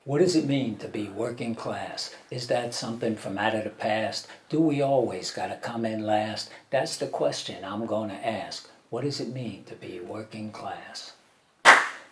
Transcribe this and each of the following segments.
What does it mean to be working class? Is that something from out of the past? Do we always gotta come in last? That's the question I'm gonna ask. What does it mean to be working class?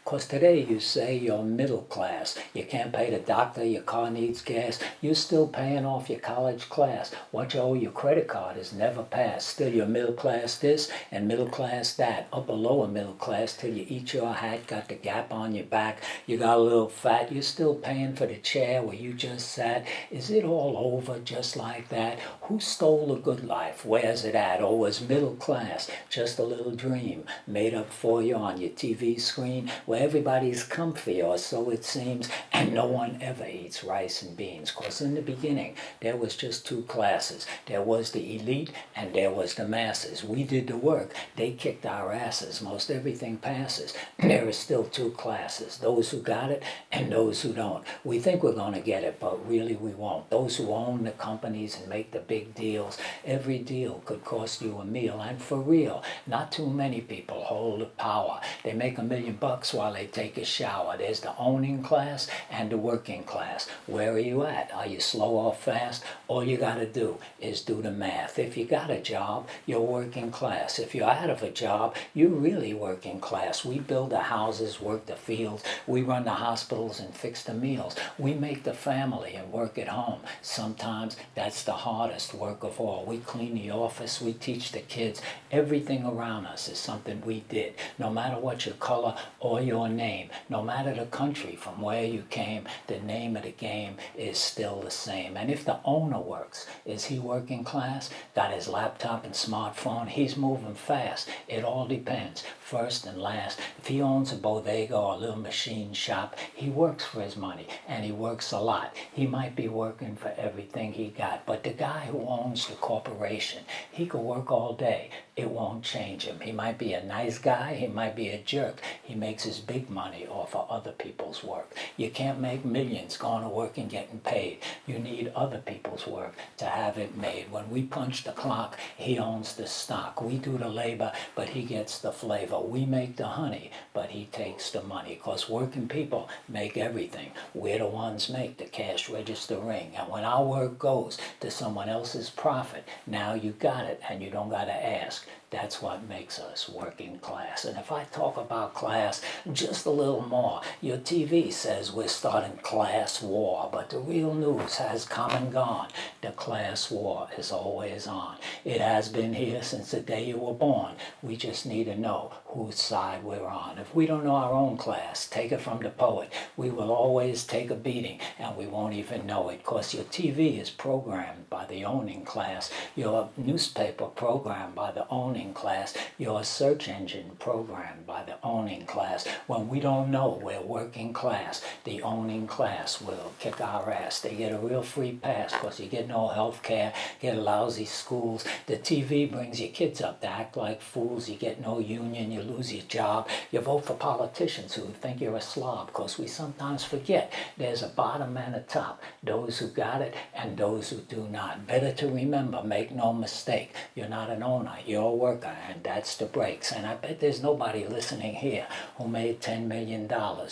'Cause today you say you're middle class. You can't pay the doctor, your car needs gas. You're still paying off your college class. What you owe your credit card is never passed. Still you're middle class this and middle class that. Upper lower middle class till you eat your hat, got the gap on your back. You got a little fat. You're still paying for the chair where you just sat. Is it all over just like that? Who stole the good life? Where's it at? Oh, it's middle class. Just a little dream made up for you on your TV screen. Where everybody's comfy, or so it seems, and no one ever eats rice and beans. 'Cause in the beginning, there was just two classes. There was the elite, and there was the masses. We did the work. They kicked our asses. Most everything passes. There are still two classes. Those who got it, and those who don't. We think we're going to get it, but really we won't. Those who own the companies and make the big deals, every deal could cost you a meal. And for real, not too many people hold the power. They make $1 million while they take a shower. There's the owning class and the working class. Where are you at? Are you slow or fast? All you got to do is do the math. If you got a job, you're working class. If you're out of a job, you're really working class. We build the houses, work the fields. We run the hospitals and fix the meals. We make the family and work at home. Sometimes that's the hardest work of all. We clean the office. We teach the kids. Everything around us is something we did. No matter what your color or your name, no matter the country from where you came, the name of the game is still the same. And if the owner works, is he working class? Got his laptop and smartphone? He's moving fast. It all depends. First and last, if he owns a bodega or a little machine shop, he works for his money, and he works a lot. He might be working for everything he got, but the guy who owns the corporation, he could work all day. It won't change him. He might be a nice guy, he might be a jerk. He makes his big money off of other people's work. You can't make millions going to work and getting paid. You need other people's work to have it made. When we punch the clock, he owns the stock. We do the labor, but he gets the flavor. We make the honey, but he takes the money. 'Cause working people make everything. We're the ones make the cash register ring. And when our work goes to someone else's profit, now you got it and you don't got to ask. That's what makes us working class. And if I talk about class just a little more, your TV says we're starting class war, but the real news has come and gone. The class war is always on. It has been here since the day you were born. We just need to know whose side we're on. If we don't know our own class, take it from the poet, we will always take a beating, and we won't even know it. 'Cause your TV is programmed by the owning class, your newspaper programmed by the owning class, your search engine programmed by the owning class. When we don't know we're working class, the owning class will kick our ass. They get a real free pass because you get no health care, get lousy schools. The TV brings your kids up to act like fools. You get no union, you lose your job. You vote for politicians who think you're a slob, because we sometimes forget there's a bottom and a top. Those who got it and those who do not. Better to remember, make no mistake, you're not an owner, you're a worker. And that's the breaks. And I bet there's nobody listening here who made $10 million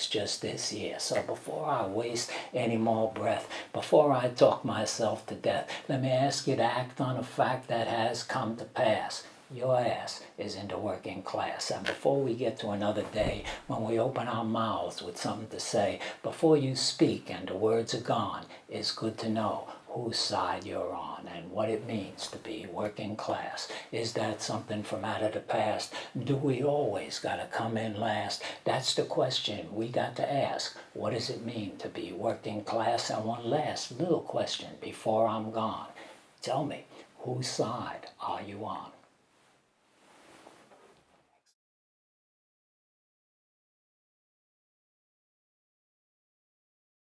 just this year. So before I waste any more breath, before I talk myself to death, let me ask you to act on a fact that has come to pass. Your ass is in the working class. And before we get to another day, when we open our mouths with something to say, before you speak and the words are gone, it's good to know whose side you're on and what it means to be working class. Is that something from out of the past? Do we always gotta come in last? That's the question we got to ask. What does it mean to be working class? And one last little question before I'm gone. Tell me, whose side are you on?